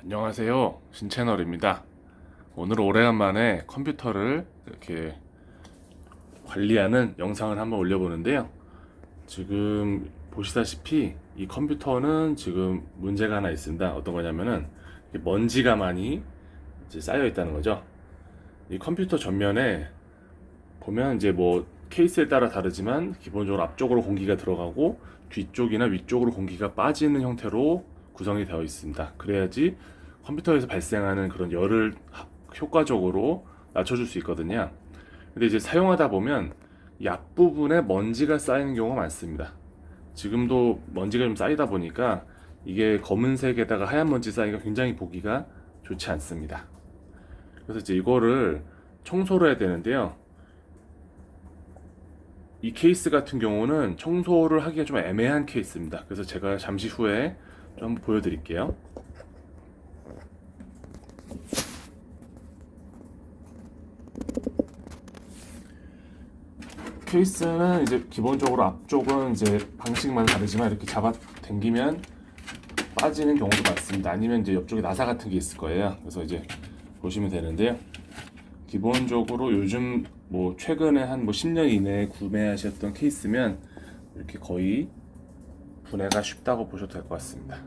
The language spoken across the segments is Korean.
안녕하세요, 신채널입니다. 오늘 오래간만에 컴퓨터를 이렇게 관리하는 영상을 한번 올려보는데요. 지금 보시다시피 이 컴퓨터는 지금 문제가 하나 있습니다. 어떤 거냐면은 먼지가 많이 이제 쌓여 있다는 거죠. 이 컴퓨터 전면에 보면 이제 뭐 케이스에 따라 다르지만 기본적으로 앞쪽으로 공기가 들어가고 뒤쪽이나 위쪽으로 공기가 빠지는 형태로 구성이 되어 있습니다. 그래야지 컴퓨터에서 발생하는 그런 열을 효과적으로 낮춰줄 수 있거든요. 근데 이제 사용하다 보면 이 앞부분에 먼지가 쌓이는 경우가 많습니다. 지금도 먼지가 좀 쌓이다 보니까 이게 검은색에다가 하얀 먼지 쌓이가 굉장히 보기가 좋지 않습니다. 그래서 이제 이거를 청소를 해야 되는데요. 이 케이스 같은 경우는 청소를 하기가 좀 애매한 케이스입니다. 그래서 제가 잠시 후에 좀 한번 보여드릴게요. 케이스는 이제 기본적으로 앞쪽은 이제 방식만 다르지만 이렇게 잡아 당기면 빠지는 경우도 많습니다. 아니면 이제 옆쪽에 나사 같은 게 있을 거예요. 그래서 이제 보시면 되는데요. 기본적으로 요즘 뭐 최근에 한 뭐 10년 이내에 구매하셨던 케이스면 이렇게 거의 분해가 쉽다고 보셔도 될 것 같습니다.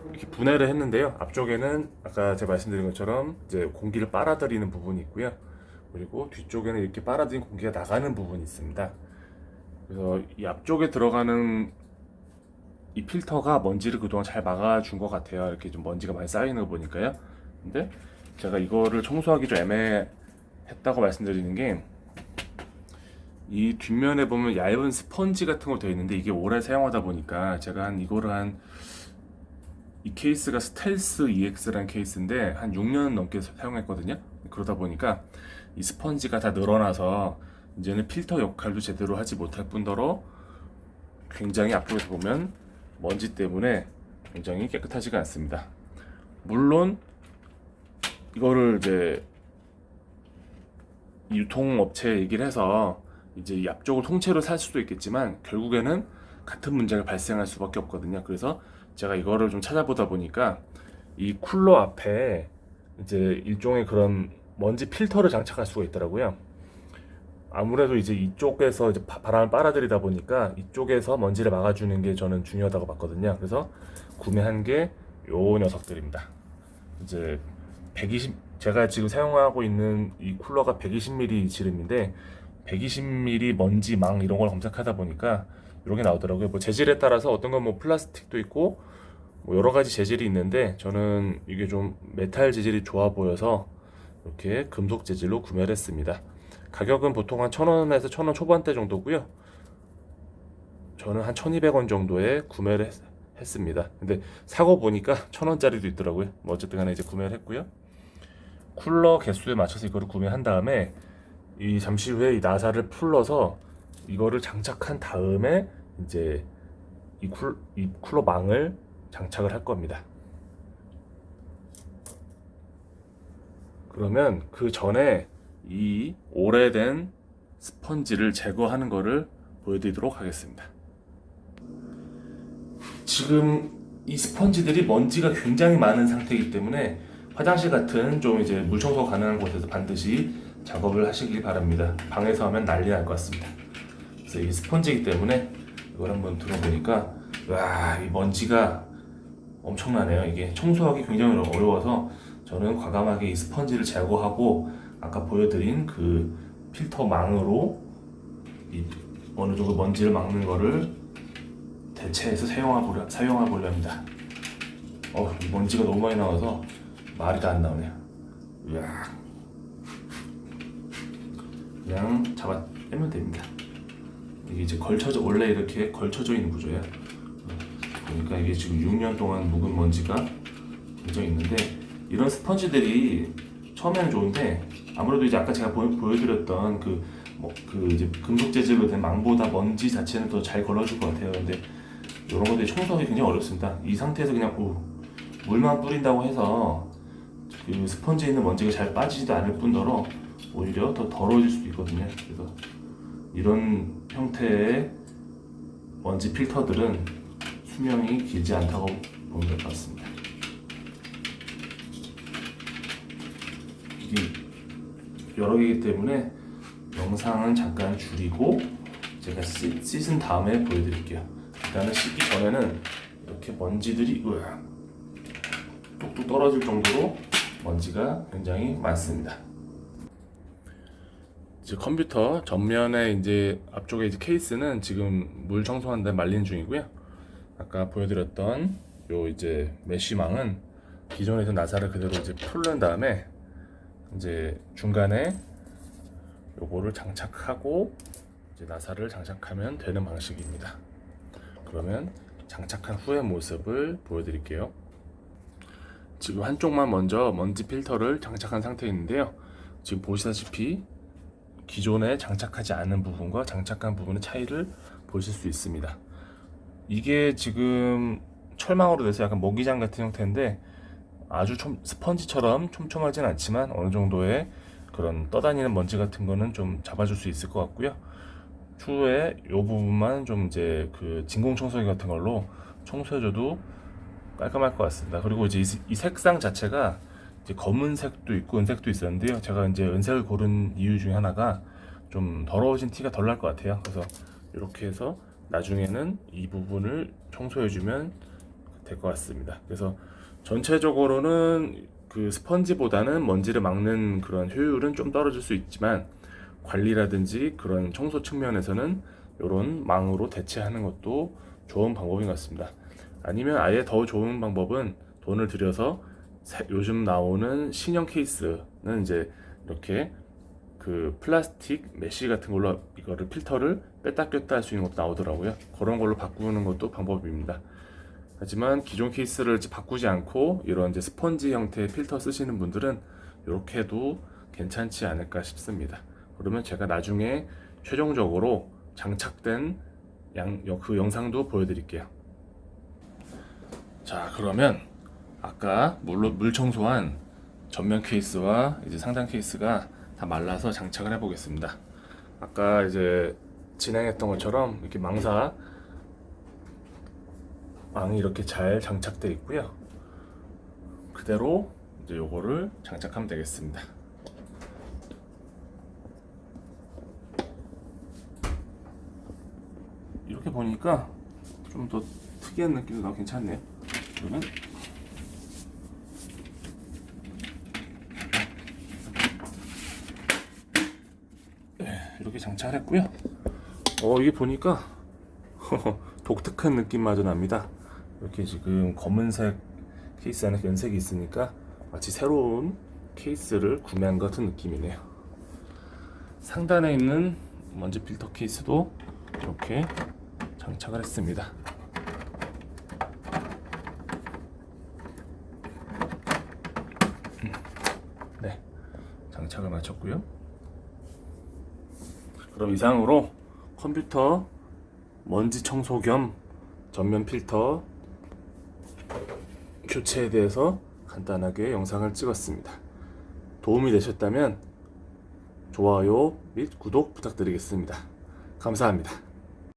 이렇게 분해를 했는데요. 앞쪽에는 아까 제가 말씀드린 것처럼 이제 공기를 빨아들이는 부분이 있고요. 그리고 뒤쪽에는 이렇게 빨아들인 공기가 나가는 부분이 있습니다. 그래서 이 앞쪽에 들어가는 이 필터가 먼지를 그동안 잘 막아준 것 같아요. 이렇게 좀 먼지가 많이 쌓이는 거 보니까요. 근데 제가 이거를 청소하기 좀 애매했다고 말씀드리는 게, 이 뒷면에 보면 얇은 스펀지 같은 거 되어 있는데 이게 오래 사용하다 보니까 제가 이 케이스가 스텔스 EX라는 케이스인데 한 6년 넘게 사용했거든요. 그러다 보니까 이 스펀지가 다 늘어나서 이제는 필터 역할도 제대로 하지 못할 뿐더러 굉장히 앞쪽에서 보면 먼지 때문에 굉장히 깨끗하지가 않습니다. 물론 이거를 이제 유통업체에 얘기를 해서 이제 이 앞쪽을 통째로 살 수도 있겠지만 결국에는 같은 문제가 발생할 수밖에 없거든요. 그래서 제가 이거를 좀 찾아보다 보니까 이 쿨러 앞에 이제 일종의 그런 먼지 필터를 장착할 수가 있더라고요. 아무래도 이제 이쪽에서 이제 바람을 빨아들이다 보니까 이쪽에서 먼지를 막아주는 게 저는 중요하다고 봤거든요. 그래서 구매한 게 요 녀석들입니다. 이제 120, 제가 지금 사용하고 있는 이 쿨러가 120mm 지름인데 120mm 먼지망 이런 걸 검색하다 보니까 이런 게 나오더라고요. 뭐 재질에 따라서 어떤 건 뭐 플라스틱도 있고 뭐 여러 가지 재질이 있는데 저는 이게 좀 메탈 재질이 좋아 보여서 이렇게 금속 재질로 구매를 했습니다. 가격은 보통 한 1,000원에서 1,000원 초반대 정도고요. 저는 한 1,200원 정도에 구매를 했습니다. 근데 사고 보니까 1,000원짜리도 있더라고요. 뭐 어쨌든 간에 이제 구매를 했고요. 쿨러 개수에 맞춰서 이거를 구매한 다음에 이 잠시 후에 이 나사를 풀러서 이거를 장착한 다음에 이제 이 쿨러 망을 장착을 할 겁니다. 그러면 그 전에 이 오래된 스펀지를 제거하는 거를 보여드리도록 하겠습니다. 지금 이 스펀지들이 먼지가 굉장히 많은 상태이기 때문에 화장실 같은 좀 이제 물 청소 가능한 곳에서 반드시 작업을 하시길 바랍니다. 방에서 하면 난리 날 것 같습니다. 그래서 이 스펀지이기 때문에 이걸 한번 들어보니까 와, 이 먼지가 엄청나네요. 이게 청소하기 굉장히 어려워서 저는 과감하게 이 스펀지를 제거하고 아까 보여드린 그 필터 망으로 이 어느 정도 먼지를 막는 거를 대체해서 사용해보려 합니다. 이 먼지가 너무 많이 나와서 말이 다 안 나오네요. 으악. 그냥 잡아 빼면 됩니다. 이게 이제 원래 이렇게 걸쳐져 있는 구조예요. 그러니까 이게 지금 6년 동안 묵은 먼지가 굉장히 있는데, 이런 스펀지들이 처음에는 좋은데 아무래도 이제 아까 제가 보여드렸던 그 이제 금속 재질로 된 망보다 먼지 자체는 더 잘 걸러줄 것 같아요. 근데 이런 것들이 청소하기 굉장히 어렵습니다. 이 상태에서 그냥 물만 뿌린다고 해서 그 스펀지에 있는 먼지가 잘 빠지지도 않을 뿐더러 오히려 더 더러워질 수도 있거든요. 그래서 이런 형태의 먼지 필터들은 수명이 길지 않다고 보면 될 것 같습니다. 여러 개이기 때문에 영상은 잠깐 줄이고 제가 씻은 다음에 보여드릴게요. 일단은 씻기 전에는 이렇게 먼지들이 뚝뚝 떨어질 정도로 먼지가 굉장히 많습니다. 이제 컴퓨터 전면에 이제 앞쪽에 이제 케이스는 지금 물 청소한 다음에 말린 중이고요. 아까 보여드렸던 요 이제 메쉬망은 기존에 있던 나사를 그대로 이제 풀른 다음에 이제 중간에 요거를 장착하고 이제 나사를 장착하면 되는 방식입니다. 그러면 장착한 후의 모습을 보여드릴게요. 지금 한쪽만 먼저 먼지 필터를 장착한 상태인데요. 지금 보시다시피 기존에 장착하지 않은 부분과 장착한 부분의 차이를 보실 수 있습니다. 이게 지금 철망으로 돼서 약간 모기장 같은 형태인데 아주 스펀지처럼 촘촘하진 않지만 어느 정도의 그런 떠다니는 먼지 같은 거는 좀 잡아줄 수 있을 것 같고요. 추후에 이 부분만 좀 이제 그 진공 청소기 같은 걸로 청소해줘도 깔끔할 것 같습니다. 그리고 이제 이 색상 자체가 이제 검은색도 있고 은색도 있었는데요. 제가 이제 은색을 고른 이유 중에 하나가 좀 더러워진 티가 덜 날 것 같아요. 그래서 이렇게 해서 나중에는 이 부분을 청소해주면 될 것 같습니다. 그래서 전체적으로는 그 스펀지보다는 먼지를 막는 그런 효율은 좀 떨어질 수 있지만 관리라든지 그런 청소 측면에서는 이런 망으로 대체하는 것도 좋은 방법인 것 같습니다. 아니면 아예 더 좋은 방법은 돈을 들여서 요즘 나오는 신형 케이스는 이제 이렇게 그 플라스틱 메쉬 같은 걸로 이거를 필터를 뺐다 꼈다 할 수 있는 것도 나오더라고요. 그런 걸로 바꾸는 것도 방법입니다. 하지만 기존 케이스를 바꾸지 않고 이런 이제 스펀지 형태의 필터 쓰시는 분들은 이렇게 해도 괜찮지 않을까 싶습니다. 그러면 제가 나중에 최종적으로 장착된 그 영상도 보여드릴게요. 자, 그러면 아까 물 청소한 전면 케이스와 이제 상단 케이스가 다 말라서 장착을 해보겠습니다. 아까 이제 진행했던 것처럼 이렇게 망이 이렇게 잘 장착되어 있고요. 그대로 이제 요거를 장착하면 되겠습니다. 이렇게 보니까 좀 더 특이한 느낌도 나고 괜찮네요. 그러면 이렇게 장착을 했고요. 이게 보니까 독특한 느낌마저 납니다. 이렇게 지금 검은색 케이스 안에 연색이 있으니까 마치 새로운 케이스를 구매한 것 같은 느낌이네요. 상단에 있는 먼지 필터 케이스도 이렇게 장착을 했습니다. 네, 장착을 마쳤고요. 그럼 이상으로 컴퓨터 먼지 청소 겸 전면 필터 교체에 대해서 간단하게 영상을 찍었습니다. 도움이 되셨다면 좋아요 및 구독 부탁드리겠습니다. 감사합니다.